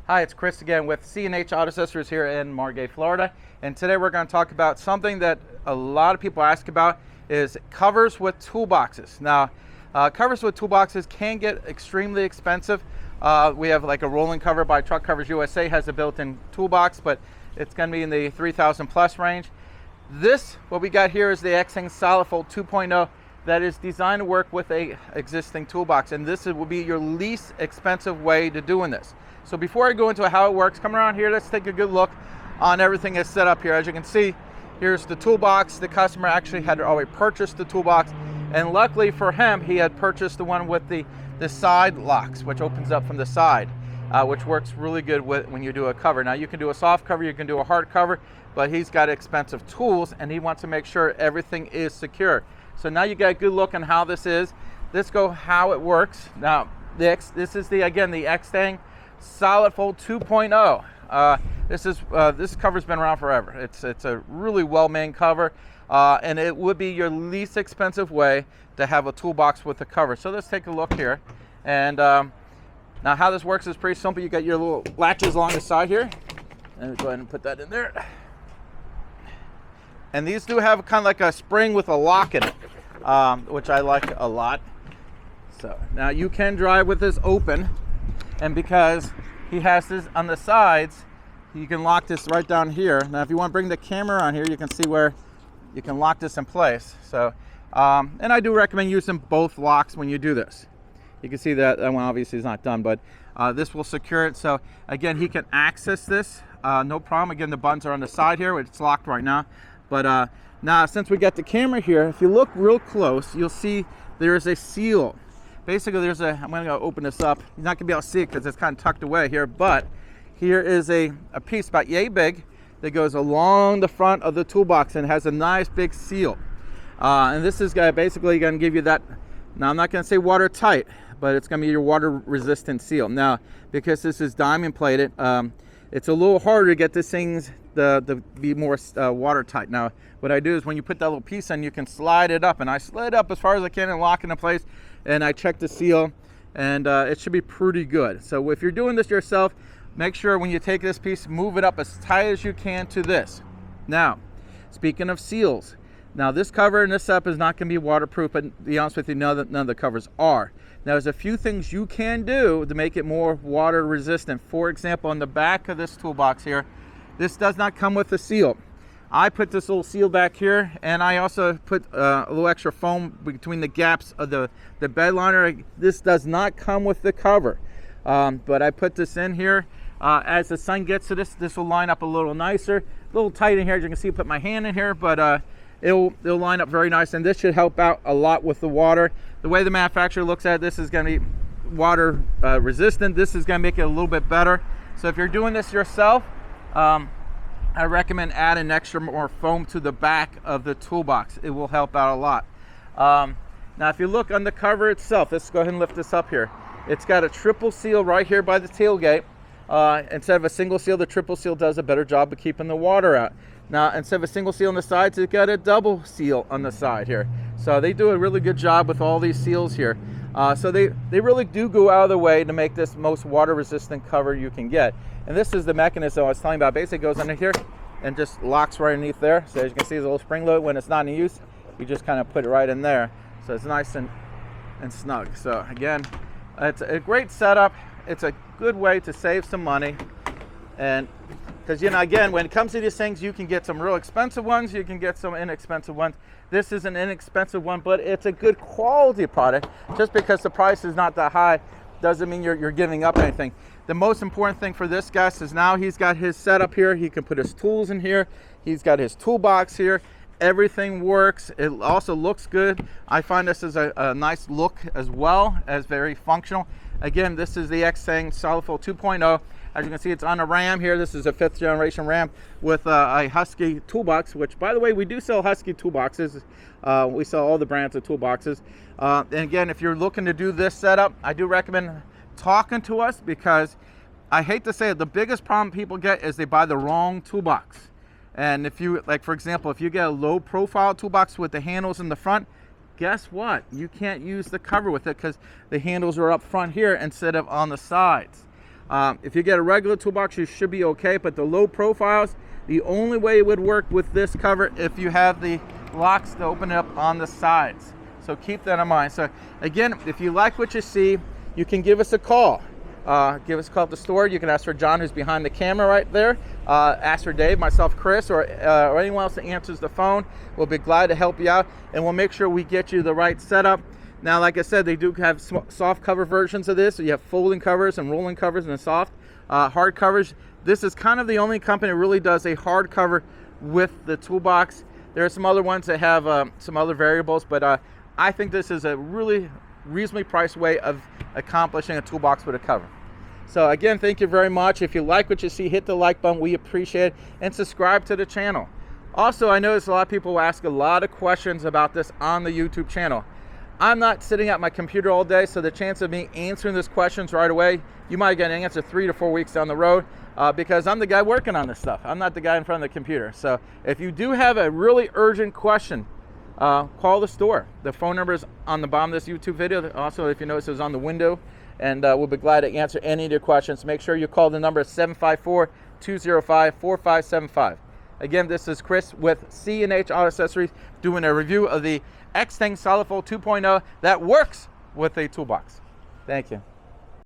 Hi, it's Chris again with C&H Auto Accessories here in Margate, Florida. And today we're going to talk about something that a lot of people ask about is covers with toolboxes. Now, covers with toolboxes can get extremely expensive. We have like a rolling cover by Truck Covers USA, has a built-in toolbox, but it's going to be in the 3,000 plus range. What we got here is the Extang Solid 2.0 that is designed to work with a existing toolbox, and this will be your least expensive way to doing this. So before I go into how it works, come around here, let's take a good look on everything that's set up here. As you can see, here's the toolbox. The customer actually had already purchased the toolbox, and luckily for him, he had purchased the one with the side locks, which opens up from the side, which works really good when you do a cover. Now you can do a soft cover, you can do a hard cover, but he's got expensive tools and he wants to make sure everything is secure. So now you got a good look on how this is. Let's go how it works. Now this is the Extang Solid 2.0. This cover's been around forever. It's a really well-made cover, and it would be your least expensive way to have a toolbox with a cover. So let's take a look here. And now how this works is pretty simple. You got your little latches along the side here, and go ahead and put that in there. And these do have kind of like a spring with a lock in it, which I like a lot. So now you can drive with this open, and because he has this on the sides, you can lock this right down here. Now if you want to bring the camera on here, you can see where you can lock this in place. So and I do recommend using both locks when you do this. You can see that one obviously is not done, but this will secure it. So again, he can access this no problem. Again, the buttons are on the side here. It's locked right now. But now since we got the camera here, if you look real close, you'll see there is a seal. Basically, I'm going to open this up. You're not going to be able to see it because it's kind of tucked away here, but here is a piece about yay big that goes along the front of the toolbox and has a nice big seal. And this is basically going to give you that. Now, I'm not going to say watertight, but it's going to be your water-resistant seal. Now, because this is diamond plated, it's a little harder to get these things to be more watertight. Now, what I do is when you put that little piece in, you can slide it up, and I slide it up as far as I can and lock it in place, and I check the seal, and it should be pretty good. So if you're doing this yourself, make sure when you take this piece, move it up as tight as you can to this. Now, speaking of seals, now this cover and this setup is not going to be waterproof, but to be honest with you, none of the covers are. Now there's a few things you can do to make it more water resistant. For example, on the back of this toolbox here, this does not come with a seal. I put this little seal back here, and I also put a little extra foam between the gaps of the bed liner. This does not come with the cover, but I put this in here. As the sun gets to this will line up a little nicer. A little tight in here, as you can see, I put my hand in here, but it'll line up very nice, and this should help out a lot with the water. The way the manufacturer looks at it, this is going to be water resistant. This is going to make it a little bit better. So if you're doing this yourself, I recommend adding extra more foam to the back of the toolbox. It will help out a lot. Now if you look on the cover itself, let's go ahead and lift this up here. It's got a triple seal right here by the tailgate. Instead of a single seal, the triple seal does a better job of keeping the water out. Now instead of a single seal on the sides, it's got a double seal on the side here. So they do a really good job with all these seals here. So they really do go out of the way to make this most water resistant cover you can get. And this is the mechanism I was telling you about. Basically it goes under here and just locks right underneath there. So as you can see, there's a little spring load. When it's not in use, you just kind of put it right in there. So it's nice and snug. So again, it's a great setup. It's a good way to save some money. And because, you know, again, when it comes to these things, you can get some real expensive ones, you can get some inexpensive ones. This is an inexpensive one, but it's a good quality product. Just because the price is not that high doesn't mean you're giving up anything. The most important thing for this guy is now he's got his setup here. He can put his tools in here. He's got his toolbox here. Everything works. It also looks good. I find this is a nice look as well as very functional. Again, this is the Extang Solid 2.0. As you can see, it's on a Ram here. This is a 5th generation Ram with a Husky toolbox, which, by the way, we do sell Husky toolboxes. We sell all the brands of toolboxes. And again, if you're looking to do this setup, I do recommend talking to us, because I hate to say it, the biggest problem people get is they buy the wrong toolbox. And if you, like for example, if you get a low profile toolbox with the handles in the front, guess what? You can't use the cover with it because the handles are up front here instead of on the sides. If you get a regular toolbox, you should be okay, but the low profiles, the only way it would work with this cover if you have the locks to open it up on the sides. So keep that in mind. So again, if you like what you see, you can give us a call. Give us a call at the store. You can ask for John, who's behind the camera right there. Ask for Dave, myself, Chris, or anyone else that answers the phone. We'll be glad to help you out, and we'll make sure we get you the right setup. Now, like I said, they do have soft cover versions of this. So you have folding covers and rolling covers and the soft hard covers. This is kind of the only company that really does a hard cover with the toolbox. There are some other ones that have some other variables, but I think this is a really reasonably priced way of accomplishing a toolbox with a cover. So again, thank you very much. If you like what you see, hit the like button. We appreciate it, and subscribe to the channel. Also, I notice a lot of people ask a lot of questions about this on the YouTube channel. I'm not sitting at my computer all day, so the chance of me answering these questions right away, you might get an answer 3 to 4 weeks down the road, because I'm the guy working on this stuff. I'm not the guy in front of the computer. So if you do have a really urgent question, call the store. The phone number is on the bottom of this YouTube video. Also, if you notice, it's on the window, and we'll be glad to answer any of your questions. Make sure you call the number 754-205-4575. Again, this is Chris with C&H Auto Accessories doing a review of the Extang Solid 2.0 that works with a toolbox. Thank you.